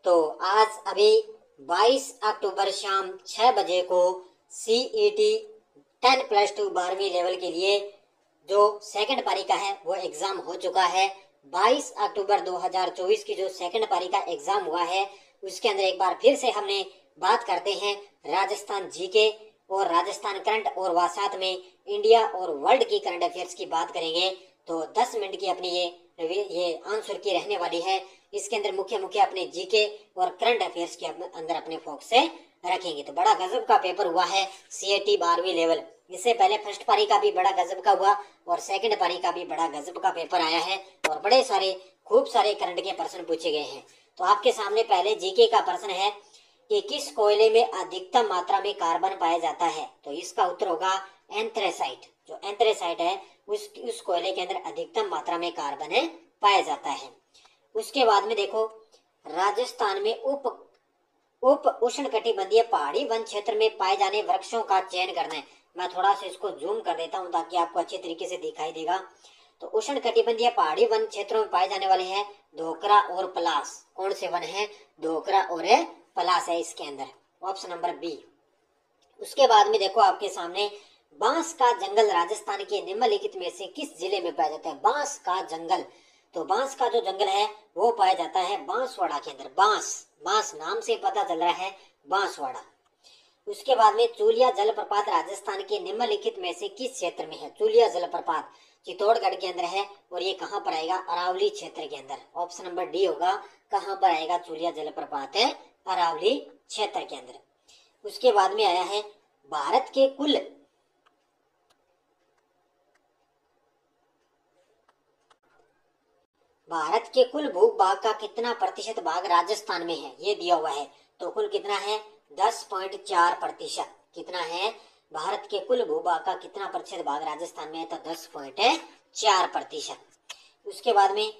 तो आज अभी 22 अक्टूबर शाम 6 बजे को CET 10+2 12वीं लेवल के लिए जो सेकंड पारी का है वो एग्जाम हो चुका है। 22 अक्टूबर 2024 की जो सेकंड पारी का एग्जाम हुआ है उसके अंदर एक बार फिर से हमने बात करते हैं राजस्थान जीके और राजस्थान करंट और साथ में इंडिया और वर्ल्ड की करंट अफेयर्स की बात करेंगे। तो 10 मिनट की अपनी ये आंसर की रहने वाली है। इसके अंदर मुख्य मुख्य अपने जीके और करंट अफेयर्स के अंदर अपने फोकस से रखेंगे। तो बड़ा गजब का पेपर हुआ है CET 12वीं लेवल। इससे पहले फर्स्ट पारी का भी बड़ा गजब का हुआ और सेकंड पारी का भी बड़ा गजब का पेपर आया है और बड़े सारे खूब सारे करंट के प्रश्न पूछे गए हैं। तो आपके सामने पहले जीके का प्रश्न है कि किस कोयले में अधिकतम मात्रा में कार्बन पाया जाता है। तो इसका उत्तर होगा एंथ्रेसाइट। जो एंथ्रेसाइट है उस कोयले के अंदर अधिकतम मात्रा में कार्बन है पाया जाता है। उसके बाद में देखो राजस्थान में उप उष्णकटिबंधीय पहाड़ी वन क्षेत्र में पाए जाने वृक्षों का चयन करना है। मैं थोड़ा सा इसको जूम कर देता हूं ताकि आपको अच्छे तरीके से दिखाई देगा। तो उष्णकटिबंधीय पहाड़ी वन क्षेत्रों में पाए जाने वाले हैं धोकरा और पलास। कौन से वन है? धोकरा और पलास है इसके अंदर, ऑप्शन नंबर बी। उसके बाद में देखो आपके सामने बांस का जंगल राजस्थान के निम्नलिखित में से किस जिले में पाया जाता है? बांस का जंगल। तो बांस का जो जंगल है वो पाया जाता है बांसवाड़ा के अंदर। बांस नाम से पता चल रहा है बांसवाड़ा। उसके बाद में चूलिया जलप्रपात राजस्थान के निम्नलिखित में से किस क्षेत्र में है? चूलिया जलप्रपात चित्तौड़गढ़ के अंदर है और ये कहाँ पर आएगा? अरावली क्षेत्र के अंदर। ऑप्शन नंबर डी होगा। कहाँ पर आएगा चूलिया जलप्रपात? है अरावली क्षेत्र के अंदर। उसके बाद में आया है भारत के कुल भूभाग का कितना प्रतिशत भाग राजस्थान में है? ये दिया हुआ है। तो कुल कितना है? 10.4%। कितना है? भारत के कुल भूभाग का कितना प्रतिशत भाग राजस्थान में है? तो 10.4%। उसके बाद में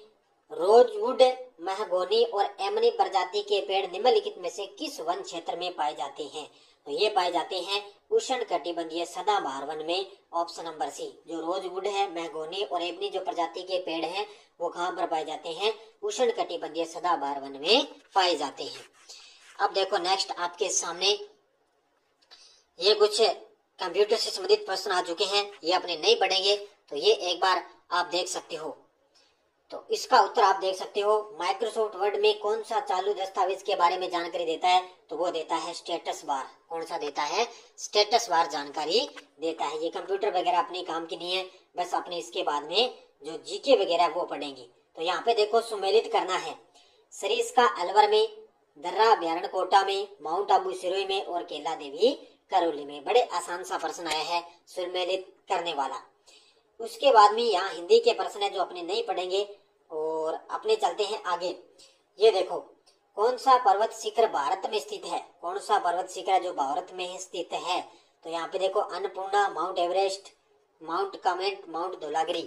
रोजवुड, महगोनी और एमनी प्रजाति के पेड़ निम्नलिखित में से किस वन क्षेत्र में पाए जाते हैं? तो ये पाए जाते हैं उष्णकटिबंधीय सदाबहार वन में। Option number C. जो रोजवुड है, महगोनी और एमनी जो प्रजाति के पेड़ हैं वो कहाँ पर पाए जाते हैं? उष्णकटिबंधीय सदाबहार वन में पाए जाते हैं। अब देखो नेक्स्ट आपके सामने ये कुछ कंप्यूटर से संबंधित प्रश्न आ चुके हैं। ये अपने नहीं पढ़ेंगे तो ये एक बार आप देख सकते हो। तो इसका उत्तर आप देख सकते हो। माइक्रोसॉफ्ट वर्ड में कौन सा चालू दस्तावेज के बारे में जानकारी देता है? तो वो देता है स्टेटस बार। कौन सा देता है? स्टेटस बार जानकारी देता है। ये कंप्यूटर वगैरह अपने काम की नहीं है, बस अपने इसके बाद में जो जीके वगैरह वो पढ़ेंगे। तो यहाँ पे देखो सुमेलित करना है। सरिस्का अलवर में, दर्रा अभ्यारण्य कोटा में, माउंट आबू सिरोही में और केला देवी करौली में। बड़े आसान सा प्रश्न आया है सुमेलित करने वाला। उसके बाद में यहाँ हिंदी के प्रश्न है जो अपने नहीं पढ़ेंगे और अपने चलते हैं आगे। ये देखो कौन सा पर्वत शिखर भारत में स्थित है? कौन सा पर्वत शिखर है जो भारत में स्थित है? तो यहाँ पे देखो Annapurna, mount Everest, mount Kamet, mount Dhaulagiri.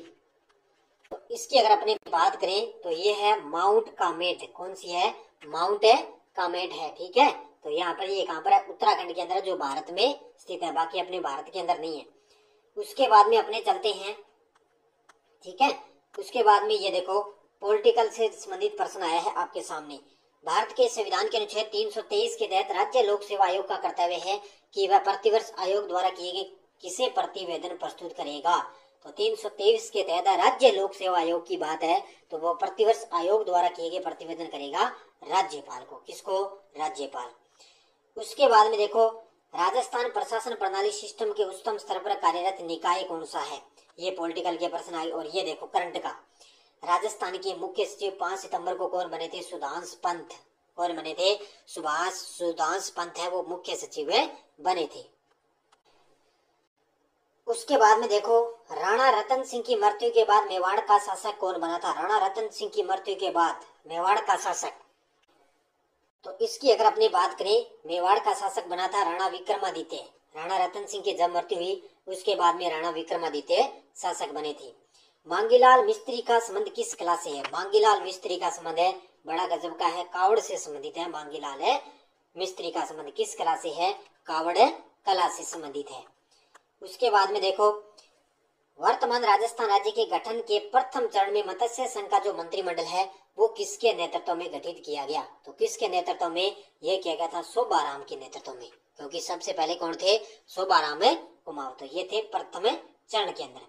तो इसकी अगर अपने बात करें तो ये है माउंट कामेट। कौन सी है? माउंट कामेट है। ठीक है। तो यहाँ पर ये कहाँ पर है? उत्तराखंड के अंदर जो भारत में स्थित है, बाकी अपने भारत के अंदर नहीं है। उसके बाद में अपने चलते हैं। ठीक है। उसके बाद में ये देखो पॉलिटिकल से संबंधित प्रश्न आया है आपके सामने। भारत के संविधान के अनुच्छेद 323 के तहत राज्य लोक सेवा आयोग का कर्तव्य है कि वह प्रतिवर्ष आयोग द्वारा किए गए किसे प्रतिवेदन प्रस्तुत करेगा? तो 323 के तहत राज्य लोक सेवा आयोग की बात है तो वो प्रतिवर्ष आयोग द्वारा किए गए प्रतिवेदन करेगा राज्यपाल को। किसको? राज्यपाल। उसके बाद में देखो राजस्थान प्रशासन प्रणाली सिस्टम के उच्चतम स्तर पर कार्यरत निकाय कौन सा है? ये पॉलिटिकल के प्रश्न आए। और ये देखो करंट का, राजस्थान के मुख्य सचिव 5 सितंबर को कौन बने थे? सुधांश पंत। कौन बने थे? सुधांश पंत है वो मुख्य सचिव बने थे। उसके बाद में देखो राणा रतन सिंह की मृत्यु के बाद मेवाड़ का शासक कौन बना था? राणा रतन सिंह की मृत्यु के बाद मेवाड़ का शासक, तो इसकी अगर अपनी बात करें, मेवाड़ का शासक बना था राणा विक्रमादित्य। राणा रतन सिंह की जब मृत्यु हुई उसके बाद में राणा विक्रमादित्य शासक बने थे। मांगीलाल मिस्त्री का संबंध किस कला से है? मांगीलाल मिस्त्री का संबंध है बड़ा गजब का है, कावड़ से संबंधित है। मांगीलाल मिस्त्री का संबंध किस कला से है? कावड़ कला से संबंधित है। उसके बाद में देखो वर्तमान राजस्थान राज्य के गठन के प्रथम चरण में मत्स्य संघ का जो मंत्रिमंडल है वो किसके नेतृत्व में गठित किया गया? तो किसके नेतृत्व में ये किया गया था? शोभाराम के नेतृत्व में, क्योंकि सबसे पहले कौन थे? शोभाराम कुमावत। तो ये थे प्रथम चरण के अंदर।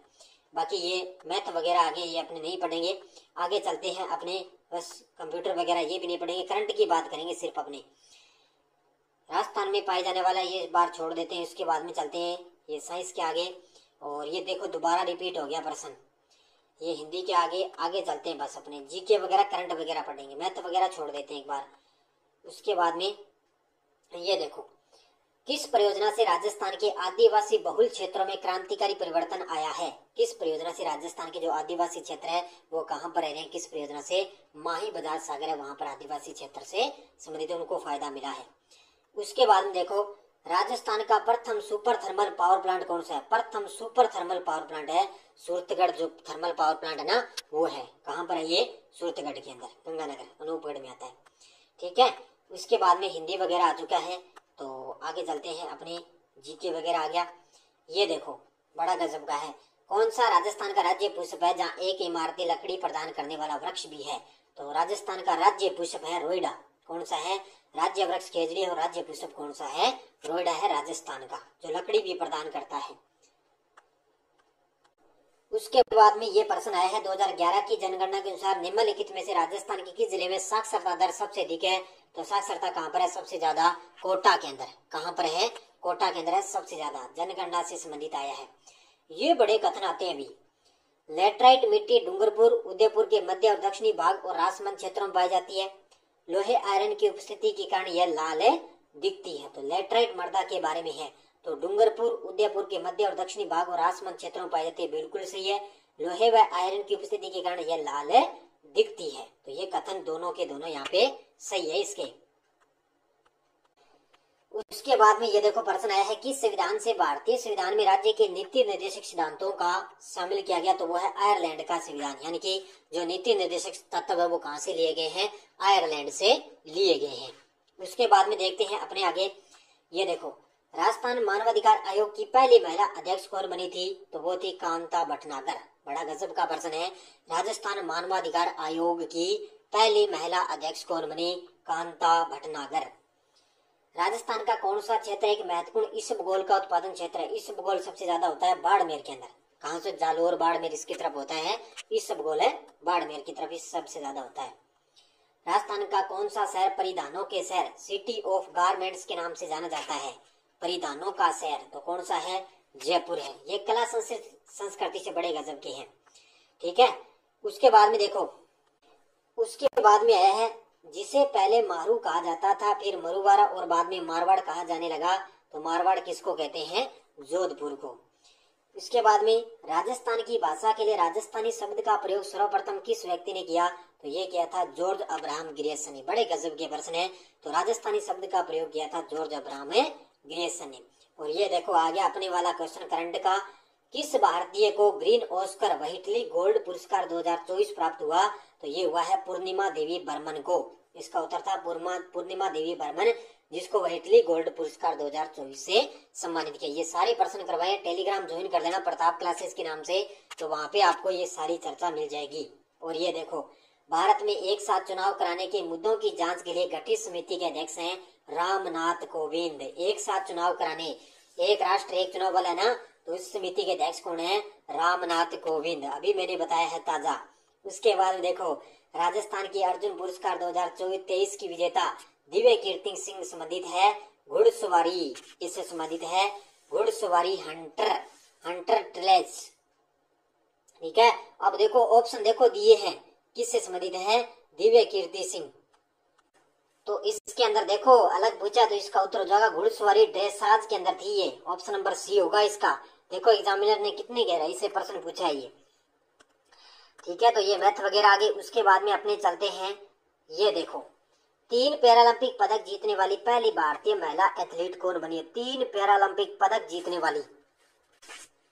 बाकी ये मैथ वगैरह आगे ये अपने नहीं पढ़ेंगे, आगे चलते हैं अपने, बस कंप्यूटर वगैरह ये भी नहीं पढ़ेंगे, करंट की बात करेंगे सिर्फ अपने। राजस्थान में पाए जाने वाला ये बार छोड़ देते हैं, उसके बाद में चलते हैं ये साइंस के आगे। और ये देखो दोबारा रिपीट हो गया प्रश्न, ये हिंदी के आगे आगे चलते हैं। बस अपने जीके वगैरह करंट वगैरह पढ़ेंगे, मैथ वगैरह छोड़ देते हैं एक बार। उसके बाद में ये देखो, किस परियोजना से राजस्थान के आदिवासी बहुल क्षेत्रों में क्रांतिकारी परिवर्तन आया है? किस परियोजना से राजस्थान के जो आदिवासी क्षेत्र है वो कहाँ पर रह रहे हैं? किस परियोजना से? माही बजाज सागर है, वहां पर आदिवासी क्षेत्र से संबंधित उनको फायदा मिला है। उसके बाद में देखो, राजस्थान का प्रथम सुपर थर्मल पावर प्लांट कौन सा है? प्रथम सुपर थर्मल पावर प्लांट है सूरतगढ़, जो थर्मल पावर प्लांट है ना वो है। कहाँ पर है ये? सूरतगढ़ के अंदर, गंगानगर, अनूपगढ़ में आता है। ठीक है, उसके बाद में हिंदी वगैरह आ चुका है, तो आगे चलते हैं अपने जीके वगैरह आ गया। ये देखो बड़ा गजब का है, कौन सा राजस्थान का राज्य पुष्प है जहाँ एक इमारती लकड़ी प्रदान करने वाला वृक्ष भी है? तो राजस्थान का राज्य पुष्प है रोइडा। कौन सा है? राज्य वृक्ष खेजड़ी, और राज्य पुष्प कौन सा है? रोइडा है राजस्थान का, जो लकड़ी भी प्रदान करता है। उसके बाद में ये प्रश्न आया है, 2011 की जनगणना के अनुसार निम्नलिखित में से राजस्थान के किस जिले में साक्षरता दर सबसे अधिक है? तो साक्षरता कहाँ पर है सबसे ज्यादा? कोटा के अंदर। कहाँ पर है? कोटा के अंदर है सबसे ज्यादा, जनगणना से संबंधित आया है। ये बड़े कथन आते हैं अभी। लेटराइट मिट्टी डूंगरपुर, उदयपुर के मध्य और दक्षिणी भाग और राजसमंद क्षेत्रों में पाई जाती है। लोहे आयरन की उपस्थिति के कारण यह लाल दिखती है। तो लेटराइट मृदा के बारे में है, तो डूंगरपुर, उदयपुर के मध्य और दक्षिणी भाग और राजसमंद क्षेत्रों में पाई जाती है, बिल्कुल सही है। लोहे व आयरन की उपस्थिति के कारण यह लाल दिखती है, तो ये कथन दोनों के दोनों यहाँ पे सही है इसके। उसके बाद में ये देखो प्रश्न आया है, किस संविधान से भारतीय संविधान में राज्य के नीति निर्देशक सिद्धांतों का शामिल किया गया? तो वो है आयरलैंड का संविधान, यानी कि जो नीति निर्देशक तत्व है वो कहाँ से लिए गए हैं? आयरलैंड से लिए गए हैं। उसके बाद में देखते हैं अपने आगे। ये देखो, राजस्थान मानवाधिकार आयोग की पहली महिला अध्यक्ष कौन बनी थी? तो वो थी कांता भटनागर। बड़ा गजब का प्रश्न है, राजस्थान मानवाधिकार आयोग की पहली महिला अध्यक्ष कौन बनी? कांता भटनागर। राजस्थान का कौन सा क्षेत्र एक महत्वपूर्ण इसबगोल का उत्पादन क्षेत्र है? इसबगोल सबसे ज्यादा होता है बाड़मेर के अंदर। कहाँ से? जालोर, बाड़मेर इसकी तरफ होता है इसबगोल, है बाड़मेर की तरफ इस सबसे ज्यादा होता है। राजस्थान का कौन सा शहर परिधानों के शहर, सिटी ऑफ गारमेंट्स के नाम से जाना जाता है? परिधानों का शहर, तो कौन सा है? जयपुर है। ये कला संस्कृति से बड़े गजब के हैं। ठीक है, उसके बाद में देखो, उसके बाद में आया है, जिसे पहले मारू कहा जाता था, फिर मरुवारा और बाद में मारवाड़ कहा जाने लगा। तो मारवाड़ किसको कहते हैं? जोधपुर को। इसके बाद में राजस्थान की भाषा के लिए राजस्थानी शब्द का प्रयोग सर्वप्रथम किस व्यक्ति ने किया? तो ये किया था जॉर्ज अब्राहम ग्रियर्सन ने। बड़े गजब के प्रश्न है, तो राजस्थानी शब्द का प्रयोग किया था जॉर्ज अब्राहम ग्रियर्सन ने। और ये देखो आ गया अपने वाला क्वेश्चन करंट का, किस भारतीय को ग्रीन ऑस्कर व्हिटली गोल्ड पुरस्कार 2024 प्राप्त हुआ? तो ये हुआ है पूर्णिमा देवी बर्मन को। इसका उत्तर था पूर्णिमा देवी बर्मन, जिसको व्हिटली गोल्ड पुरस्कार 2024 से सम्मानित किया। ये सारे प्रश्न करवाए, टेलीग्राम ज्वाइन कर लेना प्रताप क्लासेस के नाम से, तो वहाँ पे आपको ये सारी चर्चा मिल जाएगी। और ये देखो, भारत में एक साथ चुनाव कराने के मुद्दों की जांच के लिए गठित समिति के अध्यक्ष हैं रामनाथ कोविंद। एक साथ चुनाव कराने, एक राष्ट्र एक चुनाव वाला ना, तो इस समिति के अध्यक्ष कौन है? रामनाथ कोविंद। अभी मैंने बताया है ताजा। उसके बाद देखो, राजस्थान की अर्जुन पुरस्कार 2023 की विजेता दिव्य कीर्ति सिंह संबंधित है घुड़सवारी, इससे संबंधित है घुड़सवारी हंटर ट्रेल्स। ठीक है, अब देखो ऑप्शन देखो दिए हैं, किससे संबंधित है? दिव्य कीर्ति सिंह। तो इसके अंदर देखो अलग पूछा, तो इसका उत्तर हो जाएगा घुड़सवारी ड्रेसराज के अंदर थी ये, ऑप्शन नंबर सी होगा इसका। देखो एग्जामिनर ने कितने गहराई से प्रश्न पूछा है ये। ठीक है, तो ये मैथ वगैरह आगे। उसके बाद में अपने चलते हैं, ये देखो 3 पैरालंपिक पदक जीतने वाली पहली भारतीय महिला एथलीट कौन बनी है? 3 पैरालंपिक पदक जीतने वाली,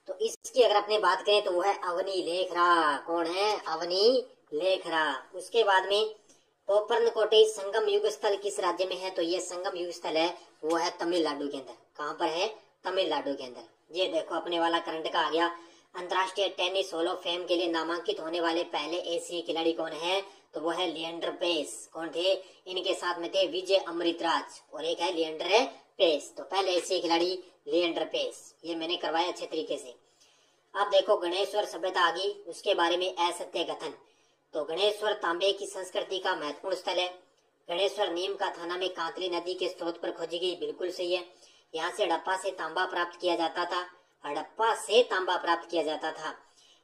तो इसकी अगर अपने बात करें तो वो है अवनी लेखरा। कौन है? अवनी लेखरा। उसके बाद में पोपरनकोटे संगम युग स्थल किस राज्य में है? तो ये संगम युग स्थल है वो है तमिलनाडु के अंदर। कहाँ पर है? तमिलनाडु के अंदर। ये देखो अपने वाला करंट का आ गया, अंतर्राष्ट्रीय टेनिस हॉल ऑफ फेम के लिए नामांकित होने वाले पहले एशियाई खिलाड़ी कौन है? तो वो है लिएंडर पेस। कौन थे? इनके साथ में थे विजय अमृतराज और एक है लिएंडर पेस। तो पहले एशियाई खिलाड़ी लिएंडर पेस, ये मैंने करवाया अच्छे तरीके से। अब देखो गणेश्वर सभ्यता आ गई, उसके बारे में असत्य कथन। तो गणेश्वर तांबे की संस्कृति का महत्वपूर्ण स्थल है। गणेश्वर नीम का थाना में कांतली नदी के स्रोत पर खोजी गई, बिल्कुल सही है। यहाँ से हड़प्पा से तांबा प्राप्त किया जाता था, हड़प्पा से तांबा प्राप्त किया जाता था।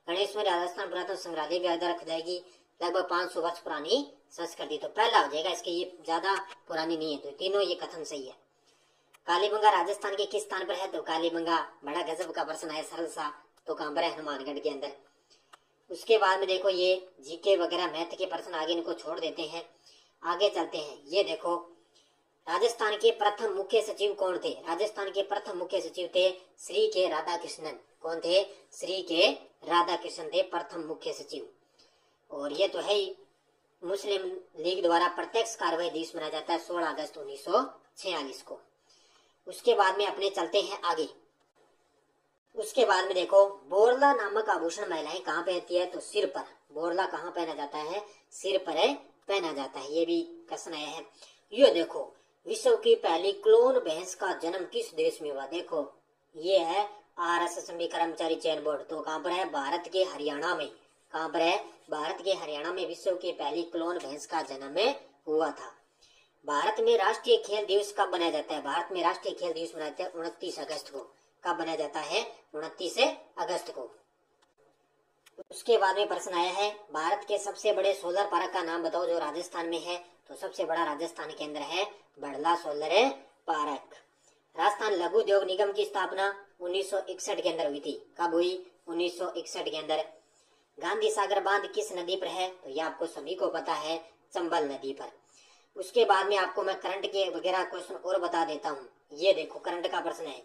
गणेश्वर राजस्थान पुरातन संग्रहालय के द्वारा खुदाई लगभग 500 वर्ष पुरानी संस्कृति। तो पहला हो जाएगा, इसके ये ज्यादा पुरानी नहीं है, तो तीनों ये कथन सही है। कालीबंगा राजस्थान के किस स्थान पर है? तो कालीबंगा, बड़ा गजब का प्रश्न है, सरल सा। तो कहां पर है? हनुमानगढ़ के अंदर। उसके बाद में देखो ये जीके वगैरह मैथ के प्रश्न आगे इनको छोड़ देते हैं, आगे चलते हैं। ये देखो राजस्थान के प्रथम मुख्य सचिव कौन थे? राजस्थान के प्रथम मुख्य सचिव थे श्री के राधाकृष्णन। कौन थे? श्री के राधाकृष्णन थे प्रथम मुख्य सचिव। और ये तो है ही, मुस्लिम लीग द्वारा प्रत्यक्ष कार्रवाई दिवस मनाया जाता है 16 अगस्त 1946 को। उसके बाद में अपने चलते हैं आगे। उसके बाद में देखो बोरला नामक आभूषण महिलाएं कहाँ पहनती है? तो सिर पर। बोरला कहाँ पहना जाता है? सिर पर पहना जाता है। ये भी क्वेश्चन आया है। ये देखो विश्व की पहली क्लोन भैंस का जन्म किस देश में हुआ? देखो ये है RSS कर्मचारी चयन बोर्ड। तो कहाँ पर है? भारत के हरियाणा में। कहाँ पर है? भारत के हरियाणा में विश्व की पहली क्लोन भैंस का जन्म हुआ था। भारत में राष्ट्रीय खेल दिवस कब मनाया जाता है? भारत में राष्ट्रीय खेल दिवस मनाया जाता है 29 अगस्त को। कब मनाया जाता है? 29 अगस्त को। उसके बाद में प्रश्न आया है भारत के सबसे बड़े सोलर पार्क का नाम बताओ जो राजस्थान में है। तो सबसे बड़ा राजस्थान के अंदर है बड़ला सोलर पार्क। राजस्थान लघु उद्योग निगम की स्थापना 1961 के अंदर हुई थी। कब हुई? 1961 के अंदर। गांधी सागर बांध किस नदी पर है? तो ये आपको सभी को पता है, चंबल नदी पर। उसके बाद में आपको मैं करंट के वगैरह क्वेश्चन और बता देता हूँ। ये देखो करंट का प्रश्न है,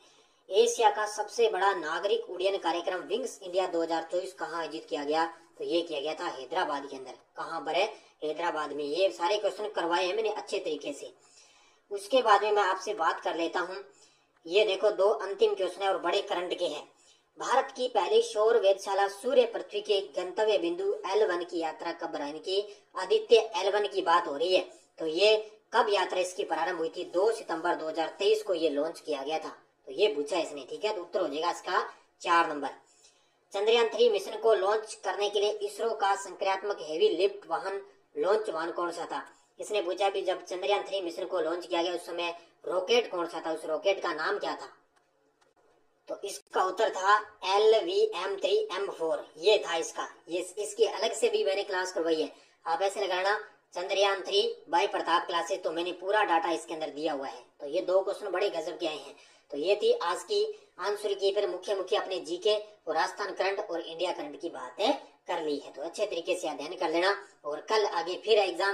एशिया का सबसे बड़ा नागरिक उड्डयन कार्यक्रम विंग्स इंडिया 2024 कहाँ आयोजित किया गया? तो ये किया गया था हैदराबाद के अंदर। कहाँ पर है? हैदराबाद में। ये सारे क्वेश्चन करवाए हैं मैंने अच्छे तरीके से। उसके बाद में मैं आपसे बात कर लेता हूँ। ये देखो दो अंतिम क्वेश्चन है और बड़े करंट के हैं। भारत की पहली सौर वेधशाला सूर्य पृथ्वी के गंतव्य बिंदु L1 की यात्रा कब बनाने की? आदित्य L1 की बात हो रही है। तो ये कब यात्रा इसकी प्रारंभ हुई थी? 2 सितंबर 2023 को ये लॉन्च किया गया था। तो ये पूछा इसने, ठीक है। तो उत्तर हो जाएगा इसका 4 नंबर। चंद्रयान 3 मिशन को लॉन्च करने के लिए इसरो का संक्रियात्मक हेवी लिफ्ट वाहन लॉन्च वाहन कौन सा था? इसने पूछा भी जब चंद्रयान 3 मिशन को लॉन्च किया गया उस समय रॉकेट कौन सा था, उस रॉकेट का नाम क्या था? तो इसका उत्तर था LVM-3M4। ये था इसका। ये इसकी अलग से भी मैंने क्लास करवाई है, आप ऐसे लगाना चंद्रयान 3 बाय प्रताप क्लासेस। तो मैंने पूरा डाटा इसके अंदर दिया हुआ है। तो ये दो क्वेश्चन बड़े गजब के आए हैं। तो ये थी आज की आंसर की, फिर मुख्य मुख्य अपने जीके और राजस्थान करंट और इंडिया करंट की बातें कर ली है। तो अच्छे तरीके से अध्ययन कर लेना और कल आगे फिर एग्जाम